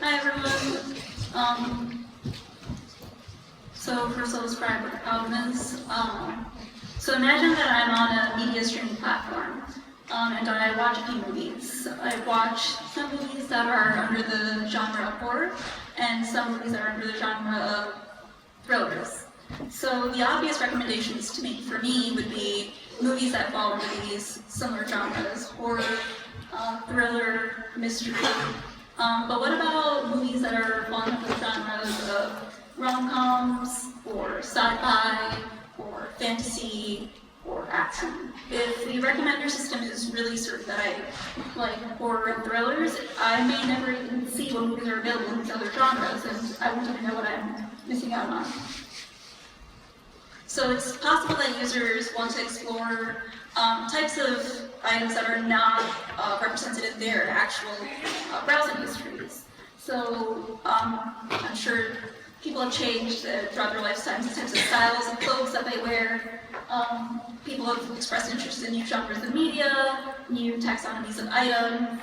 Hi everyone. So first I'll describe what the problem is. So imagine that I'm on a media streaming platform, and I watch a few movies. I watch some movies that are under the genre of horror, and some movies that are under the genre of thrillers. So the obvious recommendations to make for me would be movies that fall into these similar genres: horror, thriller, mystery. But what about movies that are falling into the genres of rom-coms, or sci-fi, or fantasy, or action? If the recommender system is really certain that I like horror and thrillers, I may never even see what movies are available in these other genres, and I won't even know what I'm missing out on. So it's possible that users want to explore types of items that are not represented in their actual browsing histories. So I'm sure people have changed throughout their lifetimes the types of styles of clothes that they wear. People have expressed interest in new genres of media, new taxonomies of items,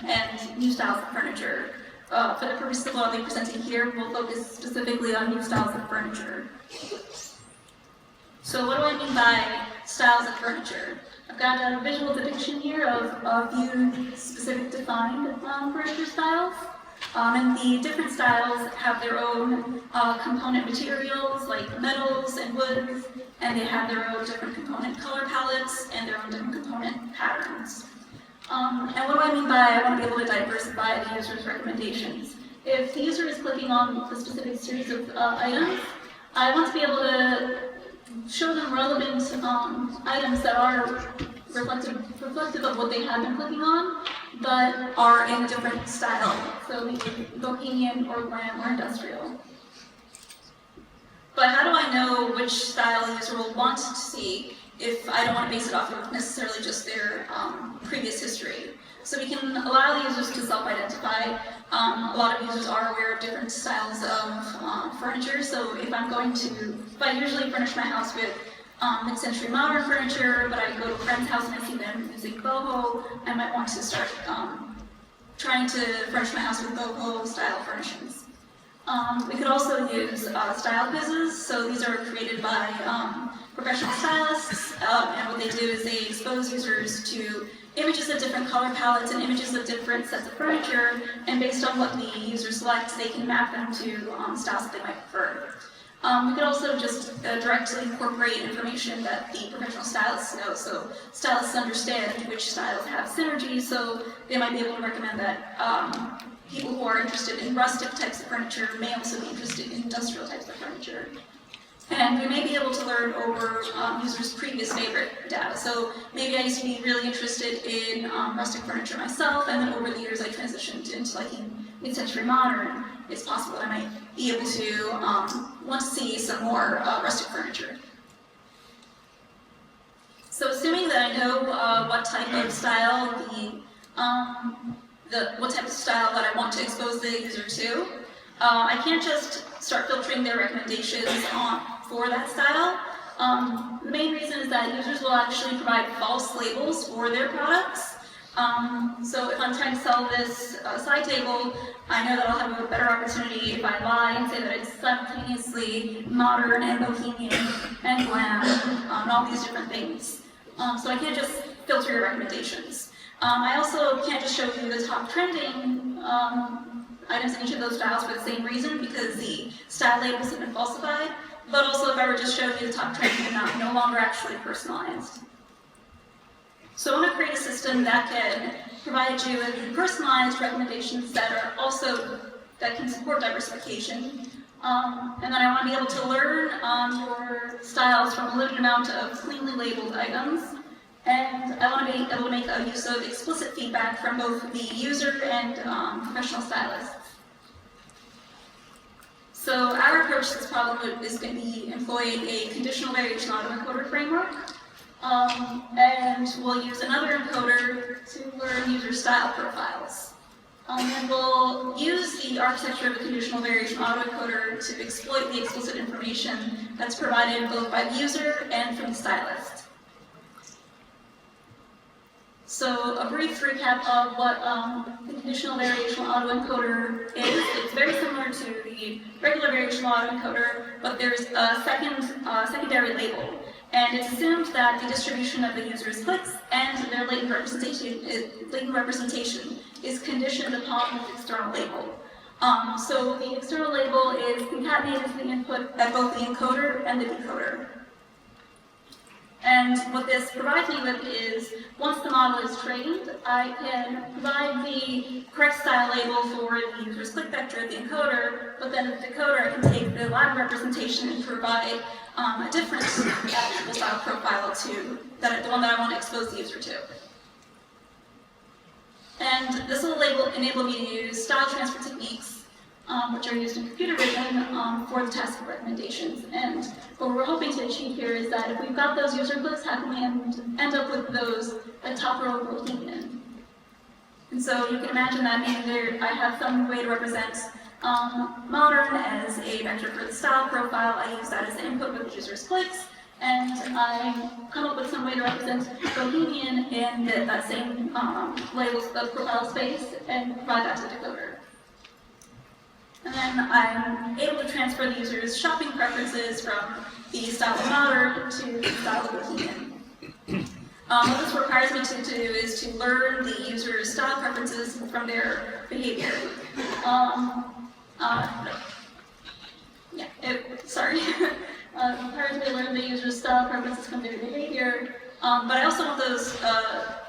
and new styles of furniture. For the purpose of what I'll be presenting here, we'll focus specifically on new styles of furniture. So what do I mean by styles of furniture? I've got a visual depiction here of a few specific defined furniture styles. And the different styles have their own component materials, like metals and woods, and they have their own different component color palettes and their own different component patterns. And what do I mean by I want to be able to diversify the user's recommendations? If the user is clicking on the specific series of items, I want to be able to show them relevant items that are reflective of what they have been clicking on, but are in a different style, so maybe bohemian or glam or industrial. But how do I know which style the user will want to see if I don't want to base it off of necessarily just their previous history? So we can allow the users to self-identify. A lot of users are aware of different styles of furniture, so if I usually furnish my house with mid-century modern furniture, but I go to a friend's house and I see them using boho, I might want to start trying to furnish my house with boho style furnishings. We could also use style quizzes, so these are created by professional stylists, and what they do is they expose users to images of different color palettes and images of different sets of furniture, and based on what the user selects, they can map them to styles that they might prefer. We could also just directly incorporate information that the professional stylists know, so stylists understand which styles have synergy, so they might be able to recommend that people who are interested in rustic types of furniture may also be interested in industrial types of furniture. And we may be able to learn over users' previous favorite data. So maybe I used to be really interested in rustic furniture myself, and then over the years I transitioned into liking mid-century modern. It's possible I might be able to want to see some more rustic furniture. So assuming that I know what type of style what type of style that I want to expose the user to, I can't just start filtering their recommendations for that style. The main reason is that users will actually provide false labels for their products. So if I'm trying to sell this side table, I know that I'll have a better opportunity if I lie and say that it's simultaneously modern and bohemian and glam, and all these different things. So I can't just filter your recommendations. I also can't just show you the top trending items in each of those styles for the same reason, because the style labels have been falsified, but also if I were just showing you the top trending and no longer actually personalized. So I want to create a system that can provide you with personalized recommendations that can support diversification. And then I want to be able to learn your styles from a limited amount of cleanly labeled items. And I want to be able to make a use of explicit feedback from both the user and professional stylists. So our approach to this problem is going to be employing a conditional variational autoencoder framework. And we'll use another encoder to learn user style profiles. And we'll use the architecture of a conditional variational autoencoder to exploit the explicit information that's provided both by the user and from the stylist. So a brief recap of what the Conditional Variational Autoencoder is. It's very similar to the regular variational autoencoder, but there's a secondary label. And it's assumed that the distribution of the user's clicks and their latent representation is conditioned upon this external label. So the external label is concatenated to the input at both the encoder and the decoder. And what this provides me with is, once the model is trained, I can provide the correct style label for the user's click vector at the encoder, but then at the decoder I can take the Latin representation and provide a different attributable style profile to the one that I want to expose the user to. And this will enable me to use style transfer techniques, which are used in computer vision for the task of recommendations. And what we're hoping to achieve here is that if we've got those user clicks, how can we end up with those at top row bohemian? And so you can imagine that maybe I have some way to represent modern as a vector for the style profile. I use that as the input with the user's clicks, and I come up with some way to represent bohemian in that same label profile space and provide that to the decoder. And then I'm able to transfer the user's shopping preferences from the style of modern to the style of bohemian. What this requires me to do is to learn the user's style preferences from their behavior. It requires me to learn the user's style preferences from their behavior, but I also want those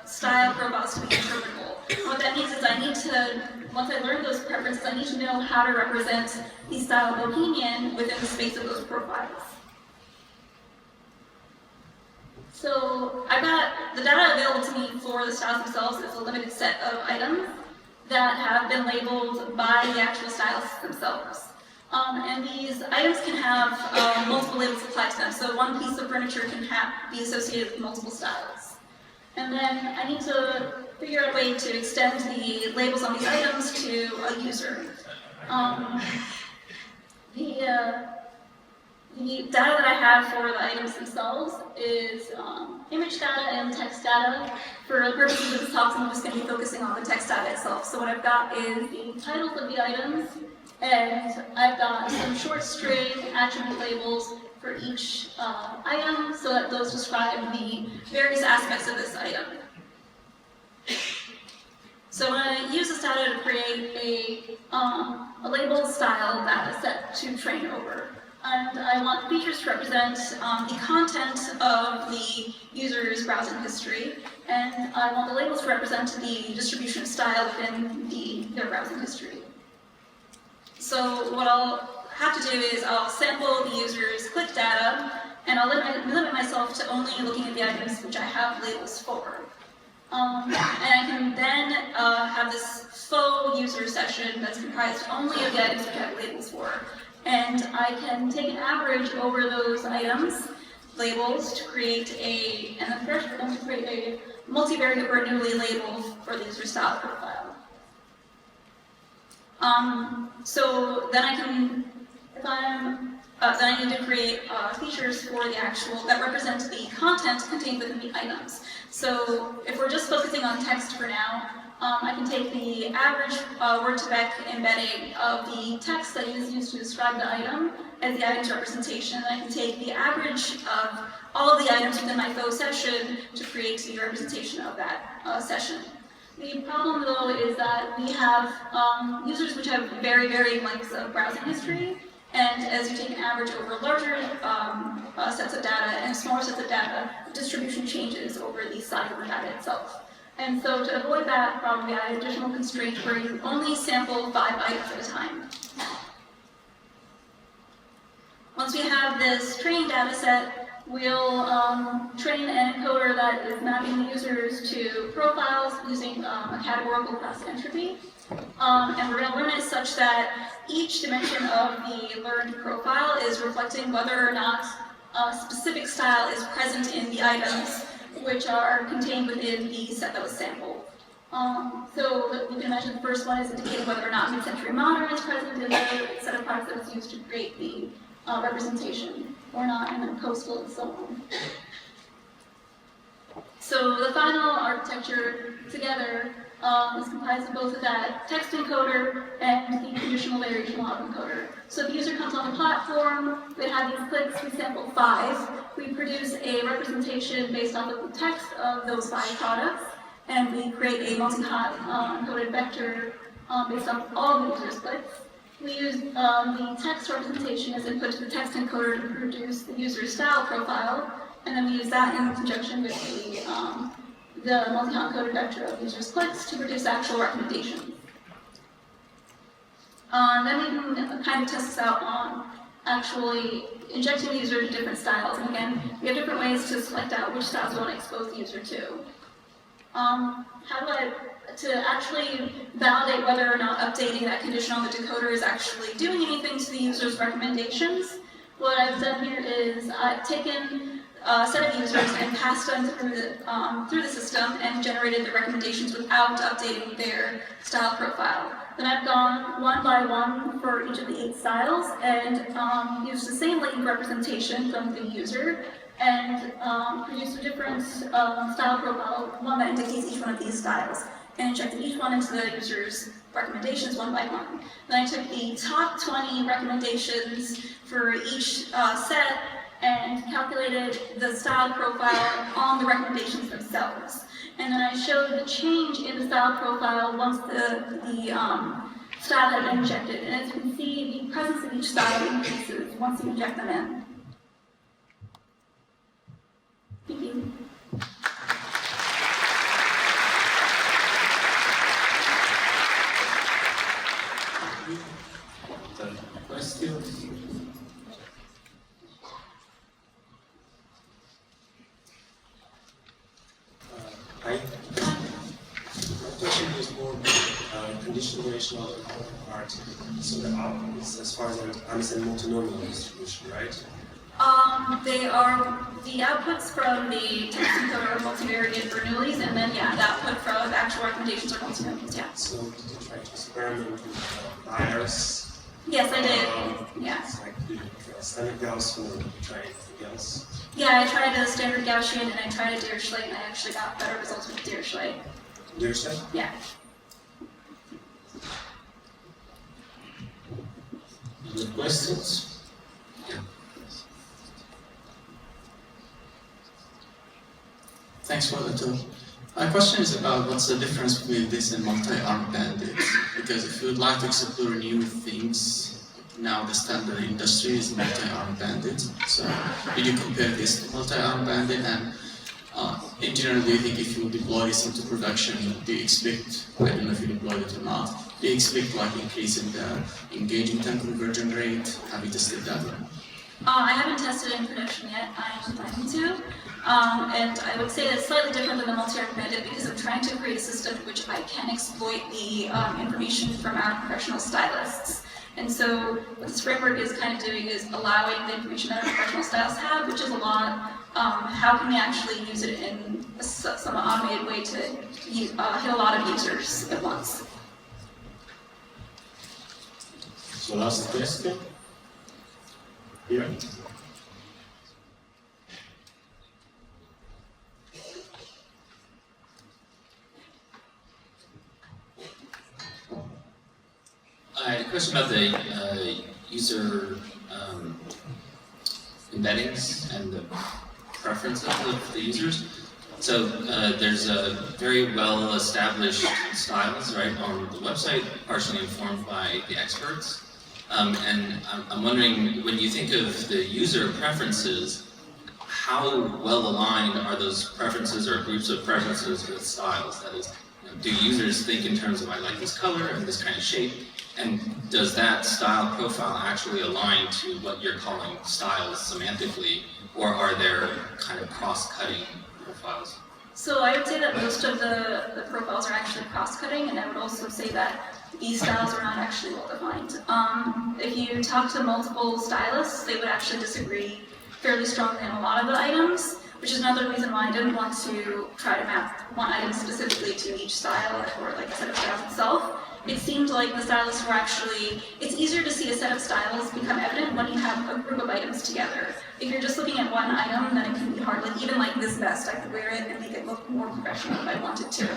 style profiles to be interpretable. What that means is I need to, once I learn those preferences, I need to know how to represent the style of bohemian within the space of those profiles. So I've got the data available to me for the styles themselves is a limited set of items that have been labeled by the actual styles themselves. And these items can have multiple labels applied to them. So one piece of furniture can be associated with multiple styles. And then I need to figure out a way to extend the labels on these items to a user. The data that I have for the items themselves is image data and text data. For the purposes of this talk, I'm just going to be focusing on the text data itself. So what I've got is the titles of the items, and I've got some short string attribute labels for each item, so that those describe the various aspects of this item. So when I use this data to create a label style data set to train over, and I want features to represent the content of the user's browsing history, and I want the labels to represent the distribution of style within their browsing history. So what I'll have to do is I'll sample the user's click data, and I'll limit myself to only looking at the items which I have labels for. And I can then have this faux user session that's comprised only of the items which I have labels for. And I can take an average over those items, labels, to create a multivariate Bernoulli label for the user style profile. So then I can, then I need to create features for the actual, that represent the content contained within the items. So if we're just focusing on text for now, I can take the average word-to-vec embedding of the text that is used to describe the item as the item's representation. And I can take the average of all of the items within my faux session to create the representation of that session. The problem, though, is that we have users which have very varying lengths of browsing history, and as you take an average over larger sets of data and smaller sets of data, the distribution changes over the size of the data itself. And so to avoid that problem, we add additional constraint where you only sample 5 items at a time. Once we have this training data set, we'll train an encoder that is mapping the users to profiles using a categorical class entropy. And we're going to learn it such that each dimension of the learned profile is reflecting whether or not a specific style is present in the items which are contained within the set that was sampled. So you can imagine the first one is indicating whether or not mid-century modern is present in the set of products that was used to create the representation or not, and then coastal and so on. So the final architecture together is comprised of both of that text encoder and the conditional variational autoencoder. So if the user comes on the platform, they have these clicks, we sample 5. We produce a representation based off of the text of those 5 products, and we create a multi-hot encoded vector based off all the user's clicks. We use the text representation as input to the text encoder to produce the user's style profile, and then we use that in conjunction with the multi-hot encoded vector of users' clicks to produce actual recommendations. Then we can kind of test this out on actually injecting the user to different styles. And again, we have different ways to select out which styles we want to expose the user to. To actually validate whether or not updating that condition on the decoder is actually doing anything to the user's recommendations, what I've done here is I've taken a set of users and passed them through the system and generated the recommendations without updating their style profile. Then I've gone one by one for each of the 8 styles and used the same latent representation from the user and produced a different style profile, one that indicates each one of these styles, and injected each one into the user's recommendations one by one. Then I took the top 20 recommendations for each set and calculated the style profile on the recommendations themselves. And then I showed the change in the style profile once the style had been injected. And as you can see, the presence of each style increases once you inject them in. Thank you. Questions? Hi. My question is more conditional variational part. So the output is, as far as I understand, multinomial distribution, right? They are the outputs from the text encoder are multivariate Bernoullis, and then yeah, the output from the actual recommendations are multinomials. Yeah. So did you try to experiment with bias? Yes, I did. Yeah. It's like, did you try standard Gauss or try anything else? Yeah, I tried a standard Gaussian and I tried a Dirichlet, and I actually got better results with Dirichlet. Dirichlet? Yeah. Any questions? Yeah. Thanks for the talk. My question is about what's the difference between this and multi-arm bandits? Because if you would like to explore new things, now the standard industry is multi-arm bandit. So did you compare this to multi-arm bandit? And in general, do you think if you deploy this into production, do you expect, I don't know if you deployed it or not, do you expect like increase in the engaging time conversion rate? Have you tested that one? I haven't tested it in production yet. I'm planning to. And I would say that's slightly different than the multi-arm bandit because I'm trying to create a system in which I can exploit the information from our professional stylists. And so what this framework is kind of doing is allowing the information that our professional stylists have, which is a lot. How can we actually use it in some automated way to hit a lot of users at once? So last question. Here. I had a question about the user embeddings and the preferences of the users. So there's a very well-established styles, right, on the website, partially informed by the experts. And I'm wondering, when you think of the user preferences, how well aligned are those preferences or groups of preferences with styles? That is, do users think in terms of, I like this color and this kind of shape? And does that style profile actually align to what you're calling styles semantically, or are there kind of cross-cutting profiles? So I would say that most of the profiles are actually cross-cutting, and I would also say that these styles are not actually well-defined. If you talk to multiple stylists, they would actually disagree fairly strongly on a lot of the items, which is another reason why I didn't want to try to map one item specifically to each style or like a set of styles itself. it seemed like the stylists were actually, it's easier to see a set of styles become evident when you have a group of items together. If you're just looking at one item, then it can be hard. Like even like this vest, I could wear it and make it look more professional if I wanted to.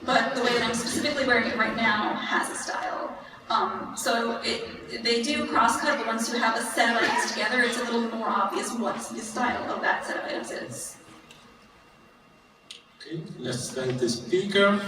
But the way that I'm specifically wearing it right now has a style. So they do cross-cut, but once you have a set of items together, it's a little more obvious what the style of that set of items is. Okay, let's thank the speaker.